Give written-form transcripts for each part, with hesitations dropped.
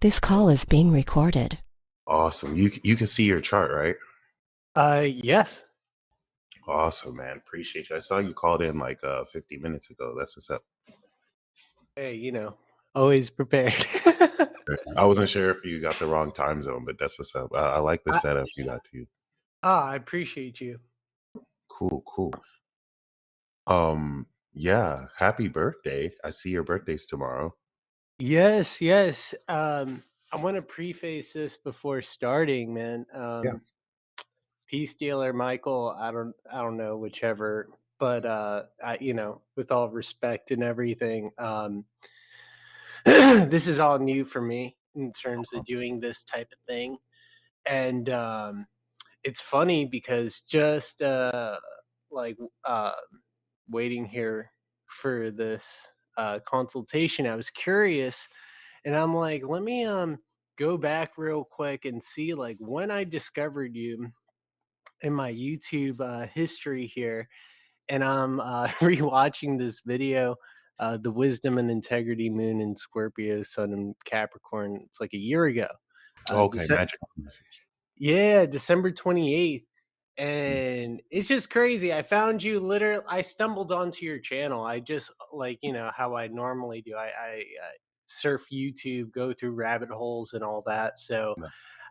This call is being recorded. Awesome. You can see your chart, right? Yes. Awesome, man. Appreciate you. I saw you called in like 50 minutes ago. That's what's up. Hey, always prepared. I wasn't sure if you got the wrong time zone, but that's what's up. I like the I, setup you got to you. I appreciate you. Cool, cool. Yeah, happy birthday. I see your birthday's tomorrow. Yes, yes. I want to preface this before starting, man. Yeah. Peace dealer Michael, I don't know whichever, but with all respect and everything, this is all new for me in terms of doing this type of thing. And it's funny because just like uh waiting here for this consultation, I was curious, and I'm like, let me go back real quick and see like when I discovered you in my YouTube history here, and I'm rewatching this video, the Wisdom and Integrity Moon in Scorpio, Sun in Capricorn. It's like a year ago. Okay, magical message. Yeah, December 28th. And it's just crazy. I found you literally, I stumbled onto your channel. I just like, how I normally do. I surf YouTube, go through rabbit holes and all that. So No.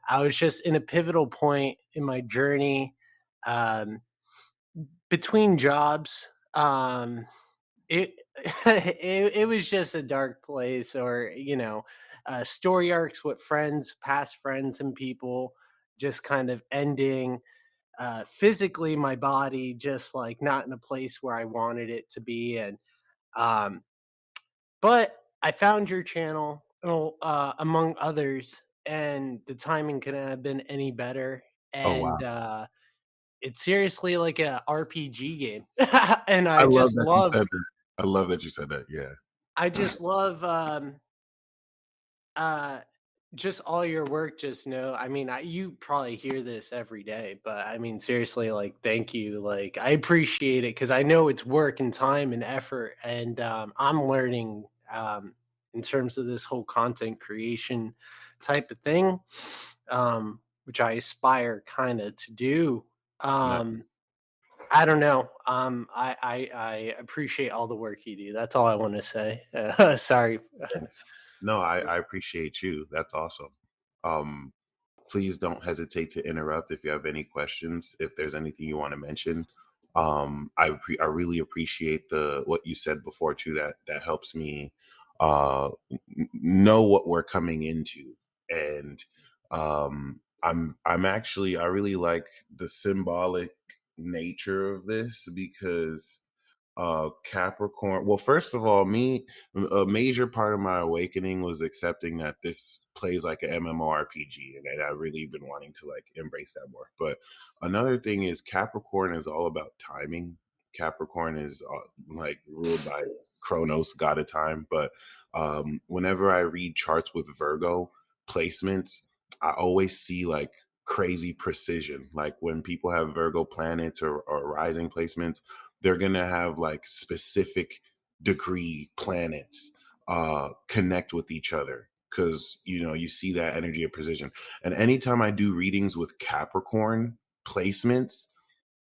I was just in a pivotal point in my journey, um, between jobs. It, it was just a dark place, or story arcs with friends, past friends and people, just kind of ending. Physically, my body just like not in a place where I wanted it to be. And um but I found your channel, among others, and the timing couldn't have been any better. Oh wow. And it's seriously like a RPG game. And I love that you said that. I love that you said that. Yeah. I just love uh just all your work. Just know, I mean, you probably hear this every day, but I mean, seriously, like, thank you. Like, I appreciate it because I know it's work and time and effort, and I'm learning in terms of this whole content creation type of thing, which I aspire kind of to do. No. um I don't know. I appreciate all the work you do. That's all I want to say. Sorry. Thanks. No, I appreciate you. That's awesome. Um, please don't hesitate to interrupt if you have any questions, if there's anything you want to mention. I really appreciate the what you said before too. That helps me know what we're coming into. And I'm actually I really like the symbolic nature of this because Capricorn. Well, first of all, a major part of my awakening was accepting that this plays like an MMORPG, and that I really been wanting to like embrace that more. But another thing is Capricorn is all about timing. Capricorn is like ruled by Chronos, god of time. But whenever I read charts with Virgo placements, I always see like crazy precision. Like when people have Virgo planets or rising placements, they're gonna have like specific degree planets connect with each other, because you see that energy of precision. And anytime I do readings with Capricorn placements,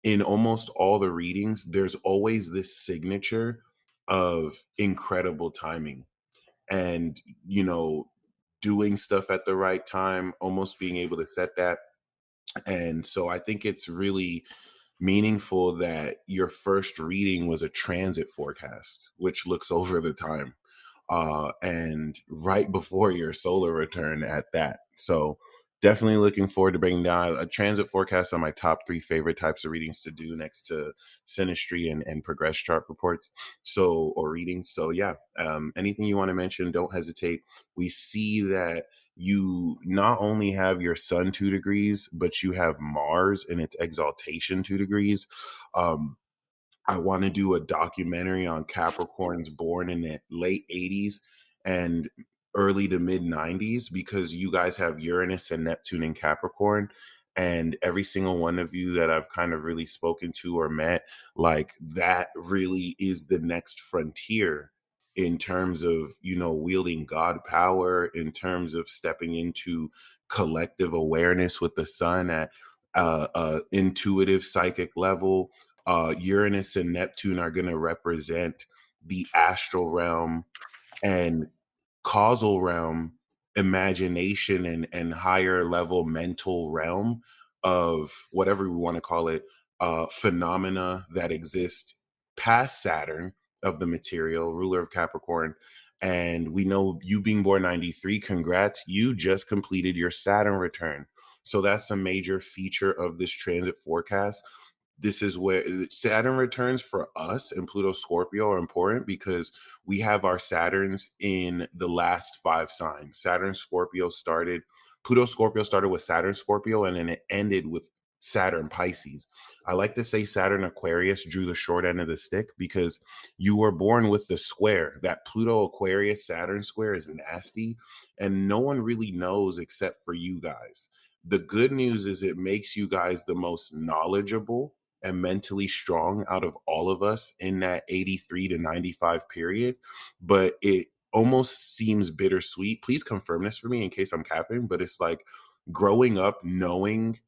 in almost all the readings there's always this signature of incredible timing, and doing stuff at the right time, almost being able to set that. And so I think it's really meaningful that your first reading was a transit forecast, which looks over the time, and right before your solar return at that. So definitely looking forward to breaking down a transit forecast on my top 3 favorite types of readings to do next to synastry and progress chart reports. So, or readings. So yeah, anything you want to mention, don't hesitate. We see that you not only have your sun 2 degrees, but you have Mars in its exaltation 2 degrees. I want to do a documentary on Capricorns born in the late 80s and early to mid 90s, because you guys have Uranus and Neptune in Capricorn. And every single one of you that I've kind of really spoken to or met, like that really is the next frontier in terms of, wielding God power, in terms of stepping into collective awareness with the sun at intuitive psychic level. Uranus and Neptune are going to represent the astral realm and causal realm, imagination, and higher level mental realm of whatever we want to call it, phenomena that exist past Saturn of the material, ruler of Capricorn. And we know you being born 93, congrats, you just completed your Saturn return. So that's a major feature of this transit forecast. This is where Saturn returns for us and Pluto Scorpio are important because we have our Saturns in the last 5 signs. Pluto Scorpio started with Saturn Scorpio, and then it ended with Saturn Pisces. I like to say Saturn Aquarius drew the short end of the stick because you were born with the square. That Pluto Aquarius Saturn square is nasty, and no one really knows except for you guys. The good news is it makes you guys the most knowledgeable and mentally strong out of all of us in that 83 to 95 period. But it almost seems bittersweet. Please confirm this for me in case I'm capping, but it's like growing up knowing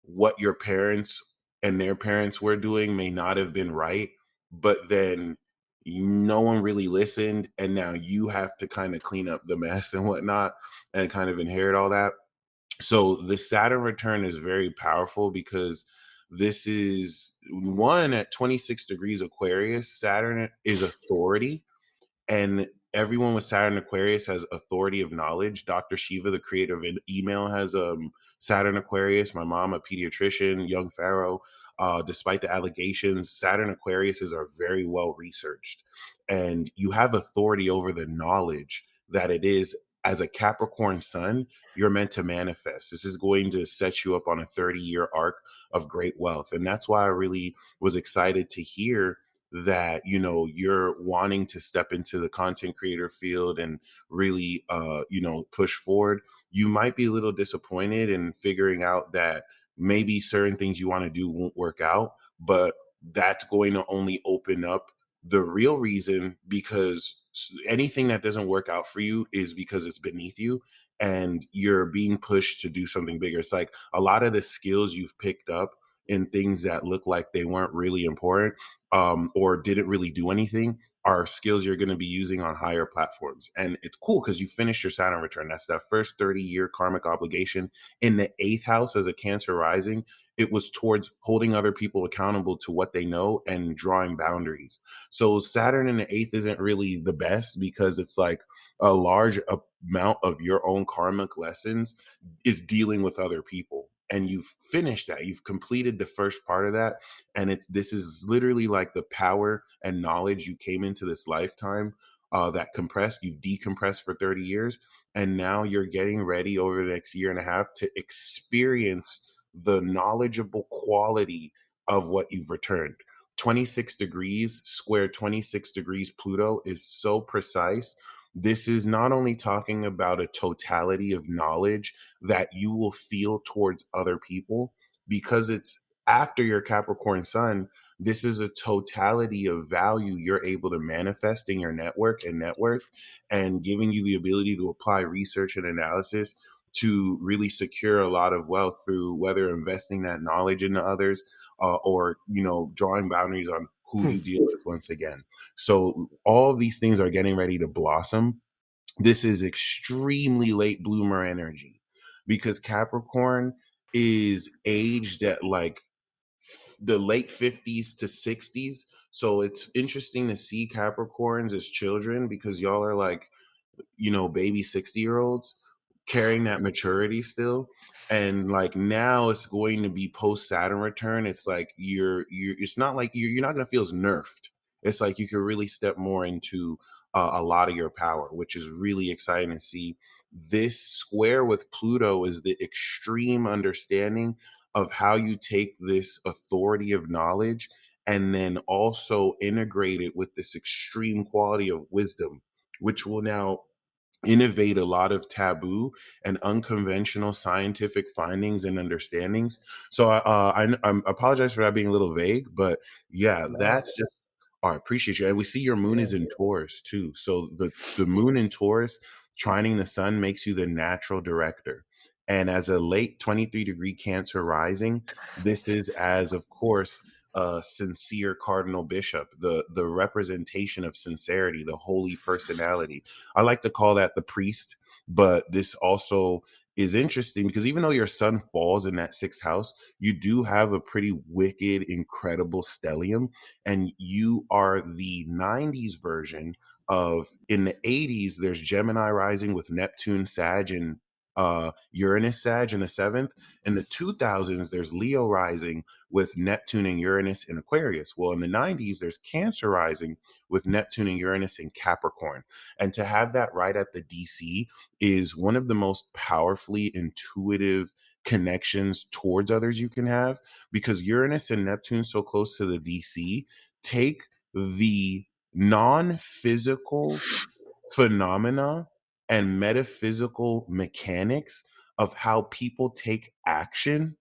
what your parents and their parents were doing may not have been right, but then no one really listened. And now you have to kind of clean up the mess and whatnot and kind of inherit all that. So the Saturn return is very powerful because this is one at 26 degrees Aquarius. Saturn is authority, and everyone with Saturn Aquarius has authority of knowledge. Dr. Shiva, the creator of email, has Saturn Aquarius. My mom, a pediatrician, young pharaoh. Despite the allegations, Saturn Aquariuses are very well researched, and you have authority over the knowledge that it is. As a Capricorn sun, you're meant to manifest. This is going to set you up on a 30-year arc of great wealth, and that's why I really was excited to hear that you're wanting to step into the content creator field and really push forward. You might be a little disappointed in figuring out that maybe certain things you want to do won't work out, but that's going to only open up the real reason, because anything that doesn't work out for you is because it's beneath you and you're being pushed to do something bigger. It's like a lot of the skills you've picked up in things that look like they weren't really important, or didn't really do anything, are skills you're going to be using on higher platforms. And it's cool because you finished your Saturn return. That's that first 30-year karmic obligation. In the 8th house as a Cancer rising, it was towards holding other people accountable to what they know and drawing boundaries. So Saturn in the 8th isn't really the best because it's like a large amount of your own karmic lessons is dealing with other people. And you've finished that. You've completed the first part of that. And this is literally like the power and knowledge you came into this lifetime, that compressed, you've decompressed for 30 years. And now you're getting ready over the next year and a half to experience the knowledgeable quality of what you've returned. 26 degrees square 26 degrees Pluto is so precise. This is not only talking about a totality of knowledge that you will feel towards other people because it's after your Capricorn sun. This is a totality of value you're able to manifest in your network and net worth, and giving you the ability to apply research and analysis to really secure a lot of wealth through whether investing that knowledge into others, or drawing boundaries on who you deal with once again. So all of these things are getting ready to blossom. This is extremely late bloomer energy because Capricorn is aged at like the late 50s to 60s. So it's interesting to see Capricorns as children because y'all are like, baby 60-year-olds carrying that maturity still. And like now it's going to be post Saturn return. It's like you're it's not like you're not going to feel as nerfed. It's like you can really step more into a lot of your power, which is really exciting to see. This square with Pluto is the extreme understanding of how you take this authority of knowledge and then also integrate it with this extreme quality of wisdom, which will now innovate a lot of taboo and unconventional scientific findings and understandings. So I apologize for that being a little vague, but yeah, No. that's just Oh, I appreciate you. And we see your moon Yeah. is in Taurus too. So the moon in Taurus trining the sun makes you the natural director. And as a late 23-degree Cancer rising, this is as, of course, a sincere cardinal bishop, the representation of sincerity, the holy personality. I like to call that the priest, but this also is interesting because even though your sun falls in that sixth house, you do have a pretty wicked, incredible stellium, and you are the 90s version of, in the 80s there's Gemini rising with Neptune Sag and Uranus Sag in the seventh. In the 2000s there's Leo rising with Neptune and Uranus in Aquarius. Well, in the 90s there's Cancer rising with Neptune and Uranus in Capricorn. And to have that right at the DC is one of the most powerfully intuitive connections towards others you can have, because Uranus and Neptune so close to the DC take the non-physical phenomena and metaphysical mechanics of how people take action,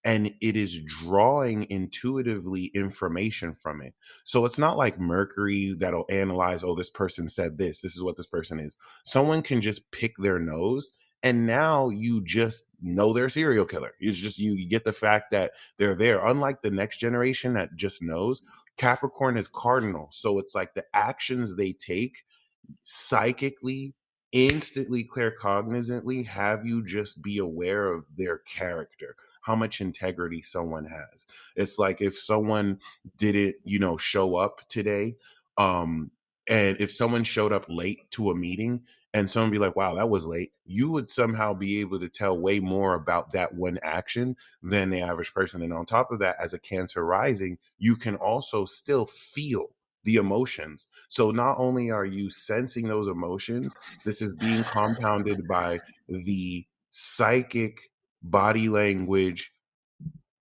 and it is drawing intuitively information from it. So it's not like Mercury that'll analyze, oh, this person said this is what this person is. Someone can just pick their nose, and now you just know they're a serial killer. It's just you get the fact that they're there. Unlike the next generation that just knows, Capricorn is cardinal. So it's like the actions they take psychically, instantly, claircognizantly have you just be aware of their character, how much integrity someone has. It's like if someone didn't, show up today, um, and if someone showed up late to a meeting and someone be like, wow, that was late, you would somehow be able to tell way more about that one action than the average person. And on top of that, as a Cancer rising, you can also still feel the emotions. So not only are you sensing those emotions, this is being compounded by the psychic body language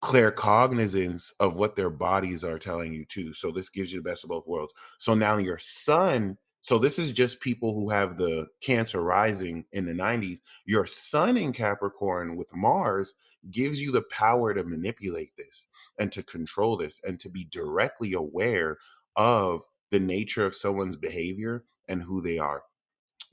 claircognizance of what their bodies are telling you too. So this gives you the best of both worlds. So now your sun, so this is just people who have the Cancer rising in the 90s. Your sun in Capricorn with Mars gives you the power to manipulate this and to control this and to be directly aware of the nature of someone's behavior and who they are.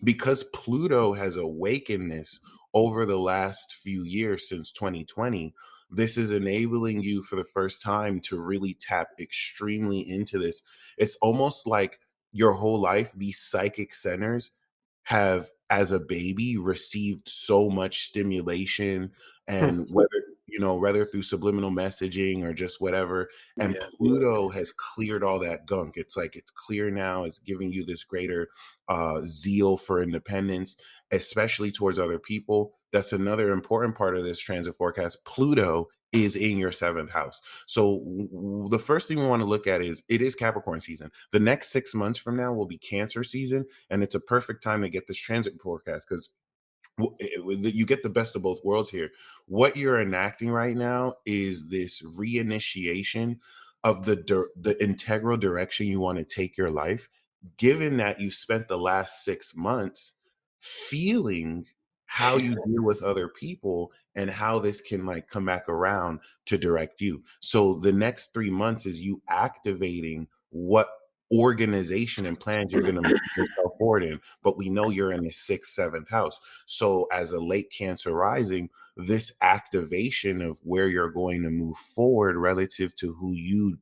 Because Pluto has awakened this over the last few years since 2020, this is enabling you for the first time to really tap extremely into this. It's almost like your whole life, these psychic centers have, as a baby, received so much stimulation, and whether through subliminal messaging or just whatever. And Yeah. Pluto has cleared all that gunk. It's like it's clear now. It's giving you this greater zeal for independence, especially towards other people. That's another important part of this transit forecast. Pluto is in your seventh house. So the first thing we want to look at is it is Capricorn season. The next 6 months from now will be Cancer season, and it's a perfect time to get this transit forecast because you get the best of both worlds here. What you're enacting right now is this reinitiation of the integral direction you want to take your life, given that you've spent the last 6 months feeling how you deal with other people and how this can like come back around to direct you. So the next 3 months is you activating what organization and plans you're going to move yourself forward in. But we know you're in the sixth, seventh house. So as a late Cancer rising, this activation of where you're going to move forward relative to who you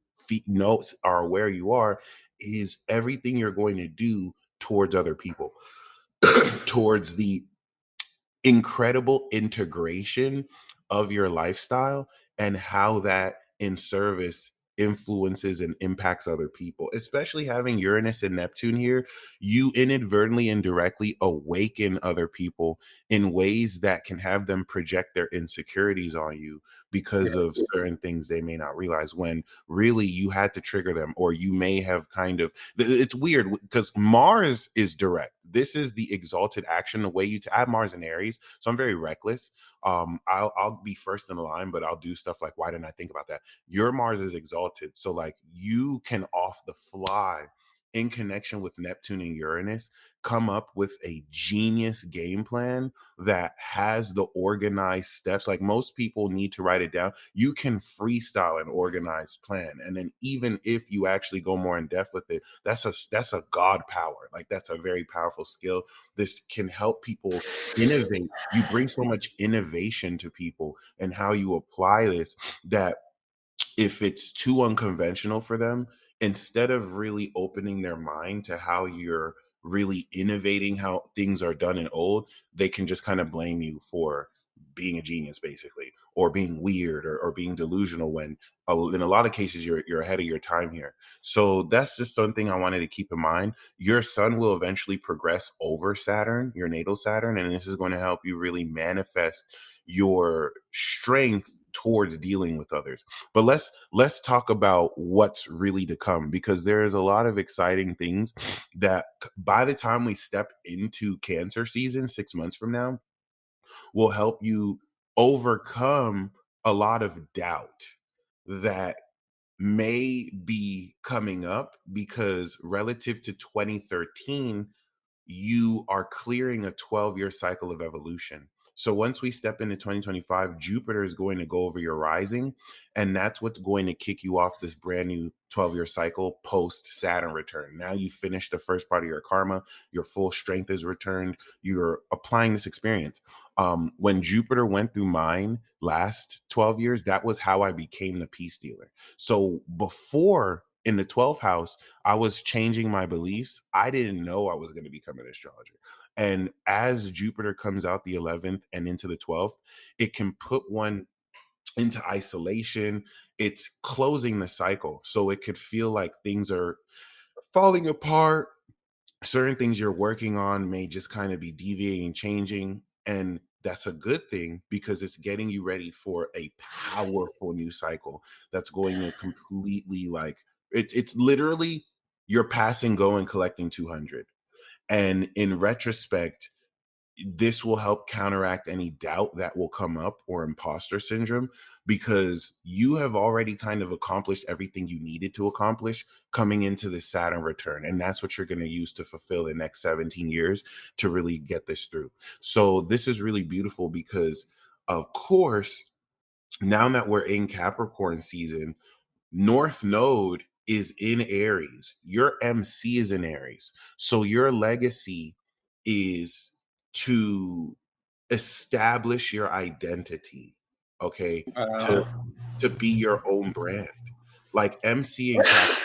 know are aware you are is everything you're going to do towards other people, towards the incredible integration of your lifestyle and how that in service influences and impacts other people. Especially having Uranus and Neptune here, you inadvertently and directly awaken other people in ways that can have them project their insecurities on you because of certain things they may not realize, when really you had to trigger them, or you may have kind of, it's weird because Mars is direct. This is the exalted action, the way I have Mars in Aries, so I'm very reckless. I'll be first in the line, but I'll do stuff like, why didn't I think about that? Your Mars is exalted, so like you can off the fly in connection with Neptune and Uranus, come up with a genius game plan that has the organized steps. Like, most people need to write it down. You can freestyle an organized plan, and then even if you actually go more in depth with it, that's a god power. Like, that's a very powerful skill. This can help people innovate. You bring so much innovation to people and how you apply this, that if it's too unconventional for them, instead of really opening their mind to how you're really innovating how things are done in old, they can just kind of blame you for being a genius, basically, or being weird, or being delusional, when in a lot of cases you're ahead of your time here. So that's just something I wanted to keep in mind. Your sun will eventually progress over Saturn, your natal Saturn, and this is going to help you really manifest your strength towards dealing with others. But let's talk about what's really to come, because there's a lot of exciting things that by the time we step into Cancer season 6 months from now, will help you overcome a lot of doubt that may be coming up, because relative to 2013, you are clearing a 12-year cycle of evolution. So once we step into 2025, Jupiter is going to go over your rising, and that's what's going to kick you off this brand new 12-year cycle post Saturn return. Now you finish the first part of your karma, your full strength is returned, you're applying this experience. When Jupiter went through mine last 12 years, that was how I became the peace dealer. So before, in the 12th house, I was changing my beliefs. I didn't know I was going to become an astrologer. And as Jupiter comes out the 11th and into the 12th, it can put one into isolation. It's closing the cycle. So it could feel like things are falling apart. Certain things you're working on may just kind of be deviating, changing. And that's a good thing, because it's getting you ready for a powerful new cycle that's going to completely, like, it's literally you're passing go and collecting 200. And in retrospect, this will help counteract any doubt that will come up, or imposter syndrome, because you have already kind of accomplished everything you needed to accomplish coming into the Saturn return. And that's what you're going to use to fulfill the next 17 years to really get this through. So this is really beautiful, because, of course, now that we're in Capricorn season, North Node is in Aries. Your MC is in Aries. So your legacy is to establish your identity, okay? To be your own brand. Like MC and Cap.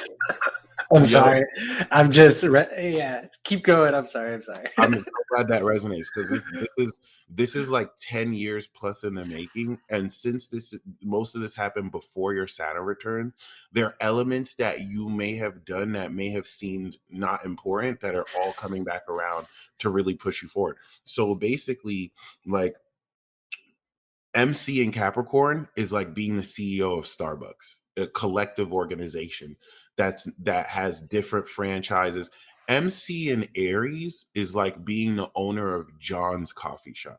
I'm Yo, sorry. I'm just yeah. Keep going. I'm sorry. I'm so glad that resonates, because this is like 10 years plus in the making. And since most of this happened before your Saturn return, there are elements that you may have done that may have seemed not important that are all coming back around to really push you forward. So basically, like, MC in Capricorn is like being the CEO of Starbucks, a collective organization that has different franchises. MC in Aries is like being the owner of John's coffee shop.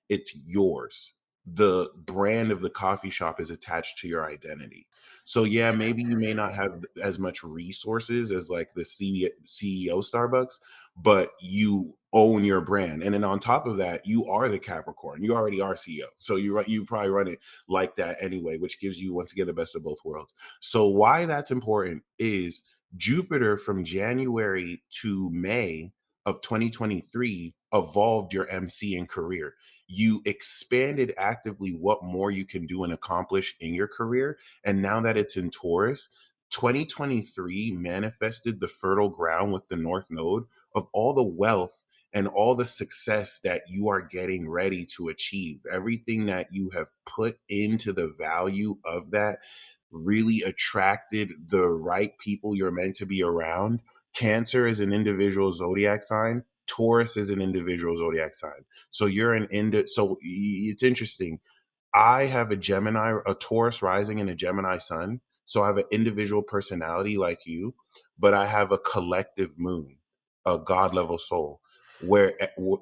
It's yours. The brand of the coffee shop is attached to your identity. So yeah, maybe you may not have as much resources as like the CEO Starbucks, but you own your brand. And then on top of that, you are the Capricorn. You already are CEO. So you probably run it like that anyway, which gives you, once again, the best of both worlds. So why that's important is Jupiter from January to May of 2023 evolved your MC and career. You expanded actively what more you can do and accomplish in your career. And now that it's in Taurus, 2023 manifested the fertile ground with the North Node of all the wealth and all the success that you are getting ready to achieve. Everything that you have put into the value of that really attracted the right people you're meant to be around. Cancer is an individual zodiac sign. Taurus is an individual zodiac sign. So so it's interesting. I have a Taurus rising and a Gemini sun. So I have an individual personality like you, but I have a collective moon, a God level soul.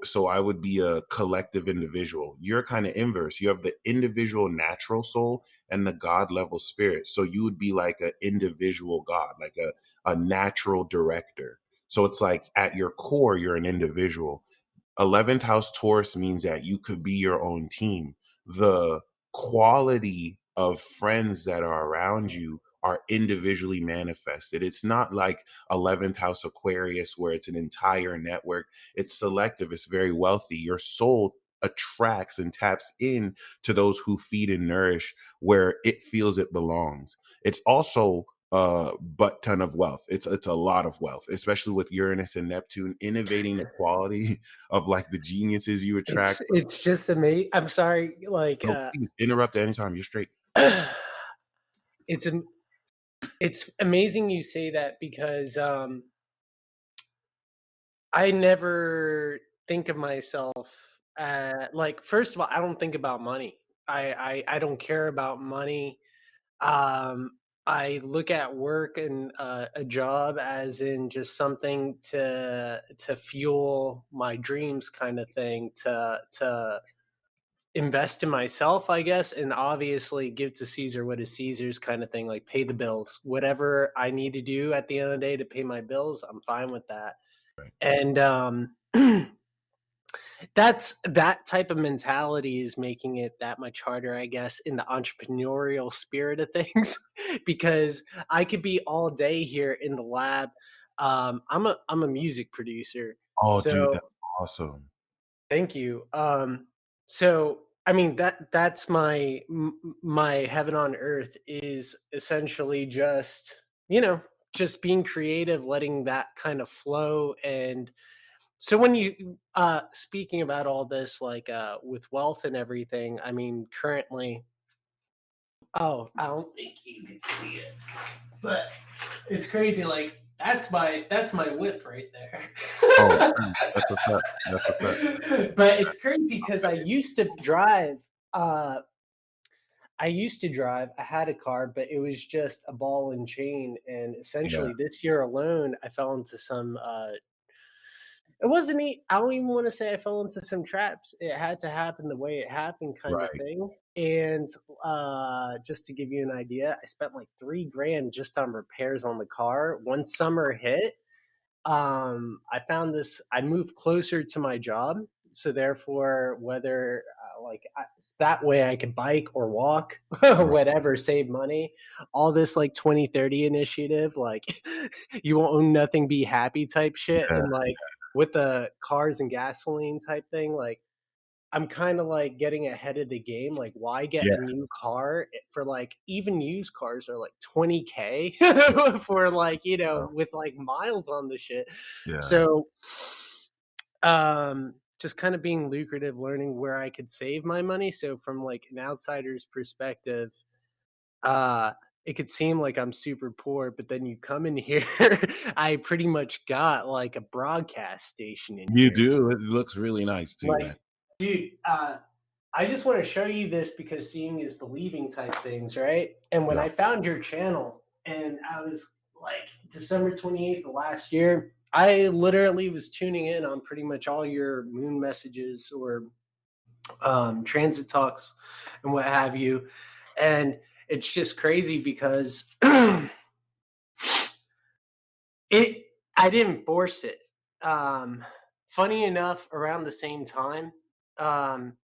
So I would be a collective individual. You're kind of inverse. You have the individual natural soul and the God level spirit. So you would be like an individual God, like a natural director. So it's like at your core, you're an individual. 11th house Taurus means that you could be your own team. The quality of friends that are around you are individually manifested. It's not like 11th house Aquarius where it's an entire network. It's selective, it's very wealthy. Your soul attracts and taps in to those who feed and nourish where it feels it belongs. It's also butt ton of wealth. It's a lot of wealth, especially with Uranus and Neptune innovating the quality of like the geniuses you attract. It's just amazing. I'm sorry, like No, please interrupt at any time. You're straight. it's it's amazing you say that because I never think of myself like, first of all, I don't think about money. I don't care about money. Um, I look at work and a job as in just something to fuel my dreams, kind of thing. To invest in myself, I guess, and obviously give to Caesar what is Caesar's, kind of thing. Like pay the bills, whatever I need to do at the end of the day to pay my bills. I'm fine with that. Right. And that's that type of mentality is making it that much harder, I guess, in the entrepreneurial spirit of things, because I could be all day here in the lab. I'm a music producer, Oh, dude, so that's awesome. thank you. So I mean that's my heaven on earth is essentially just, just being creative, letting that kind of flow. And so when you speaking about all this, like with wealth and everything, I mean currently, oh, I don't think you can see it, but it's crazy. Like that's my whip right there. Oh, that's a fact. That's a fact. But it's crazy because I used to drive. Uh, I used to drive. I had a car, but it was just a ball and chain. And Yeah, essentially, this year alone, I fell into some. It wasn't. I don't even want to say I fell into some traps. It had to happen the way it happened, kind of right. thing. And just to give you an idea, I spent like 3 grand just on repairs on the car. One summer hit, I found this. I moved closer to my job, so therefore whether that way I could bike or walk or Right. whatever, save money. All this like 2030 initiative, like you won't own nothing, be happy type shit. Yeah, And like with the cars and gasoline type thing, like I'm kind of like getting ahead of the game. Like, why get yeah, a new car for like, even used cars are like 20K for like, with like miles on the shit. yeah. So, just kind of being lucrative, learning where I could save my money. So from like an outsider's perspective, uh, it could seem like I'm super poor, but then you come in here, I pretty much got like a broadcast station in You here. do. It looks really nice too, Like, man. dude, I just want to show you this because seeing is believing type things, right? And when Yeah. I found your channel, and I was like December 28th of last year, I literally was tuning in on pretty much all your moon messages or transit talks and what have you. And it's just crazy because it I didn't force it. Um, Funny enough, around the same time, um,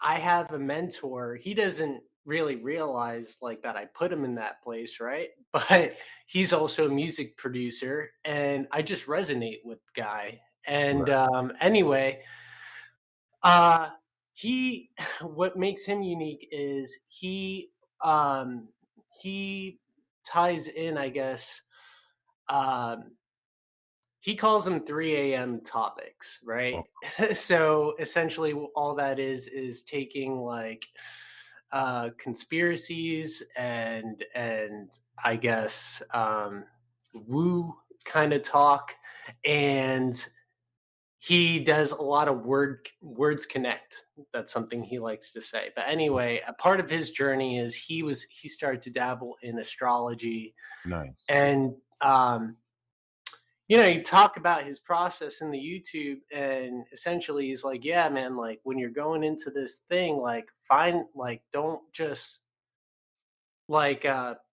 I have a mentor. He doesn't really realize like that I put him in that place, right? But he's also a music producer, and I just resonate with the guy. And Right. anyway, uh, he what makes him unique is um, he ties in, I guess. Um, he calls them 3 a.m. topics, right? Oh, So essentially, all that is taking like conspiracies and I guess woo kind of talk, and he does a lot of words connect. That's something he likes to say. But anyway, a part of his journey is he started to dabble in astrology, nice. and you talk about his process in the YouTube, and essentially he's like, yeah, man, like when you're going into this thing, like find, like, don't just like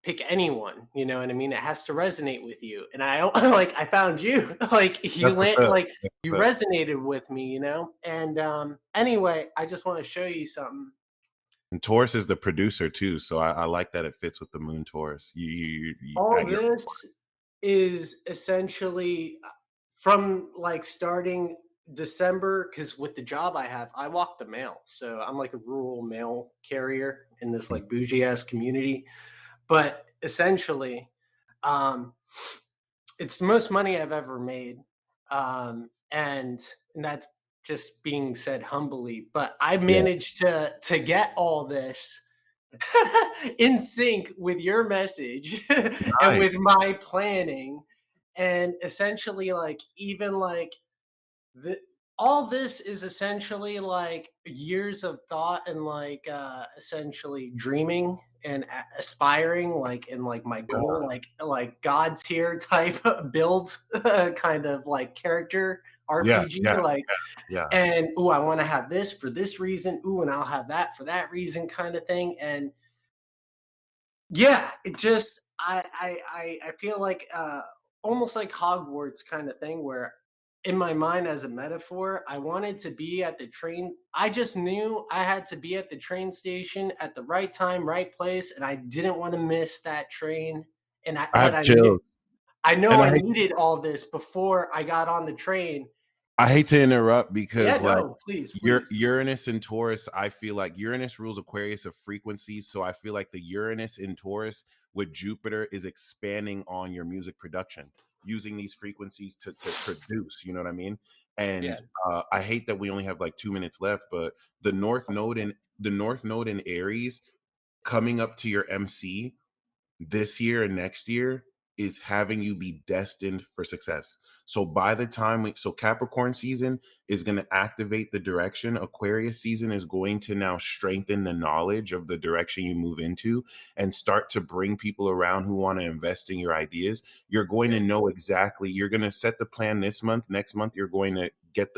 pick anyone, you know what I mean? It has to resonate with you. And I like I found you, like you That's what's up. like That's you what's up. resonated with me, And anyway, I just want to show you something. And Taurus is the producer too, so I like that it fits with the moon Taurus. All At your this is essentially from like starting December, because with the job I have, I walk the mail. So I'm like a rural mail carrier in this like bougie ass community. But essentially, um, it's the most money I've ever made. And that's just being said humbly. But I yeah, managed to get all this in sync with your message and nice. with my planning, and essentially like even like the, all this is essentially like years of thought and like essentially dreaming and aspiring, like in like my Yeah, goal, like God's here type build kind of like character yeah, RPG, yeah, like, yeah. and oh, I want to have this for this reason, ooh, and I'll have that for that reason kind of thing. And yeah, it just I feel like almost like Hogwarts kind of thing, where in my mind as a metaphor, I wanted to be at the train. I just knew I had to be at the train station at the right time, right place, and I didn't want to miss that train. And I I but have chills, I know and I needed all this before I got on the train. I hate to interrupt Yeah, because, like, no, please, please. Uranus and Taurus, I feel like Uranus rules Aquarius of frequencies, so I feel like the Uranus in Taurus with Jupiter is expanding on your music production, using these frequencies to produce. You know what I mean? Yeah. And I hate that we only have like 2 minutes left, but the North Node in Aries coming up to your MC this year and next year is having you be destined for success. So by the time so Capricorn season is going to activate the direction. Aquarius season is going to now strengthen the knowledge of the direction you move into and start to bring people around who want to invest in your ideas. You're going to Yeah. know exactly, you're going to set the plan this month. Next month, you're going to get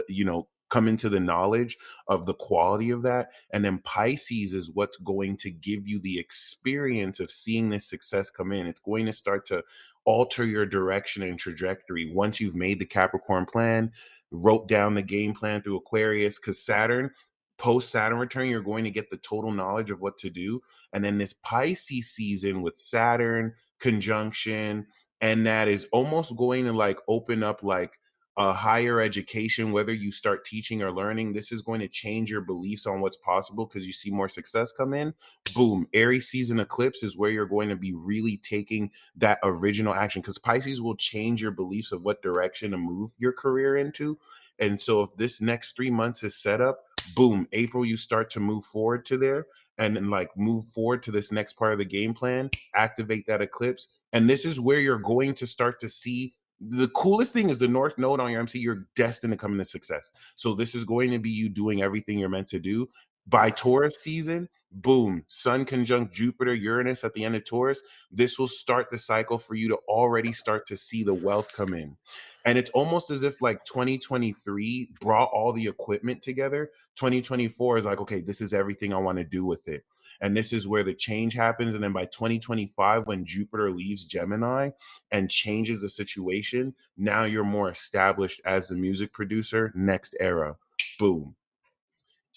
come into the knowledge of the quality of that. And then Pisces is what's going to give you the experience of seeing this success come in. It's going to start to alter your direction and trajectory once you've made the Capricorn plan, wrote down the game plan through Aquarius, because Saturn, post Saturn return, you're going to get the total knowledge of what to do. And then this Pisces season with Saturn conjunction, and that is almost going to like open up like higher education, whether you start teaching or learning, this is going to change your beliefs on what's possible because you see more success come in. Boom. Aries season eclipse is where you're going to be really taking that original action, because Pisces will change your beliefs of what direction to move your career into. And so if this next 3 months is set up, boom, April, you start to move forward to there and then like move forward to this next part of the game plan, activate that eclipse. And this is where you're going to start to see the coolest thing is the North Node on your MC. You're destined to come into success. So this is going to be you doing everything you're meant to do. By Taurus season, boom, Sun conjunct Jupiter, Uranus at the end of Taurus. This will start the cycle for you to already start to see the wealth come in. And it's almost as if like 2023 brought all the equipment together. 2024 is like, okay, this is everything I want to do with it. And this is where the change happens. And then by 2025, when Jupiter leaves Gemini and changes the situation, now you're more established as the music producer. Next era, boom.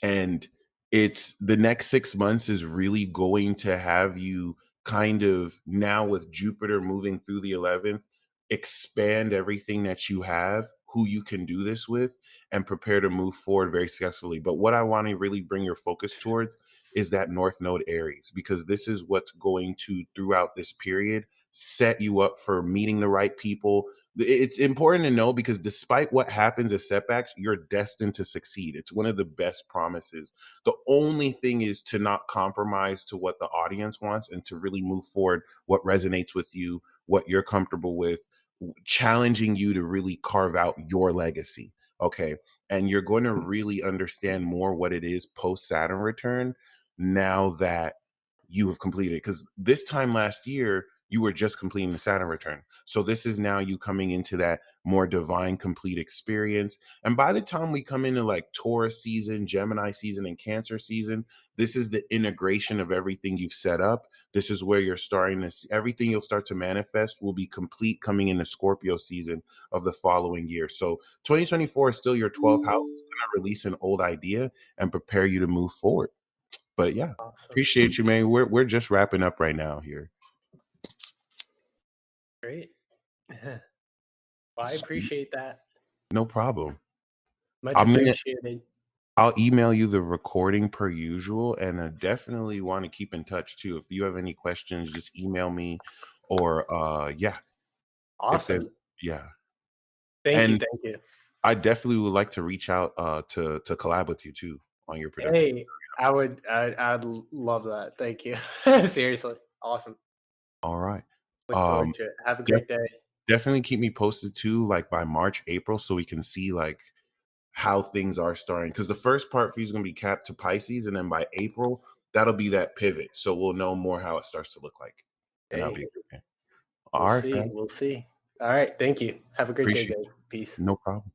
And it's the next 6 months is really going to have you kind of now with Jupiter moving through the 11th, expand everything that you have, who you can do this with, and prepare to move forward very successfully. But what I want to really bring your focus towards is that North Node Aries, because this is what's going to, throughout this period, set you up for meeting the right people. It's important to know because despite what happens as setbacks, you're destined to succeed. It's one of the best promises. The only thing is to not compromise to what the audience wants and to really move forward what resonates with you, what you're comfortable with, challenging you to really carve out your legacy. Okay. And you're going to really understand more what it is post Saturn return now that you have completed. Because this time last year, you were just completing the Saturn return. So this is now you coming into that more divine complete experience. And by the time we come into like Taurus season, Gemini season, and Cancer season, this is the integration of everything you've set up. This is where you're starting to see everything you'll start to manifest will be complete coming into Scorpio season of the following year. So 2024 is still your 12th house. It's going to release an old idea and prepare you to move forward. But yeah, Awesome. appreciate you, man. We're just wrapping up right now here. Great. Well, I appreciate that. No problem. Much I'm gonna appreciated. I'll email you the recording per usual, and I definitely want to keep in touch too. If you have any questions, just email me, or yeah, if there's Awesome. yeah. Thank you. And Thank you. I definitely would like to reach out to collab with you too on your production. Hey, I'd love that. Thank you. Seriously. Awesome. All right. Look forward to it. Have a Def- great day. definitely keep me posted too, like by March, April, so we can see like how things are starting. Because the first part for you is going to be capped to Pisces, and then by April, that'll be that pivot. So we'll know more how it starts to look like. And that'll Hey, be okay. we'll All right, see. fam. We'll see. All right. Thank you. Have a great day, Appreciate guys. you. Peace. No problem.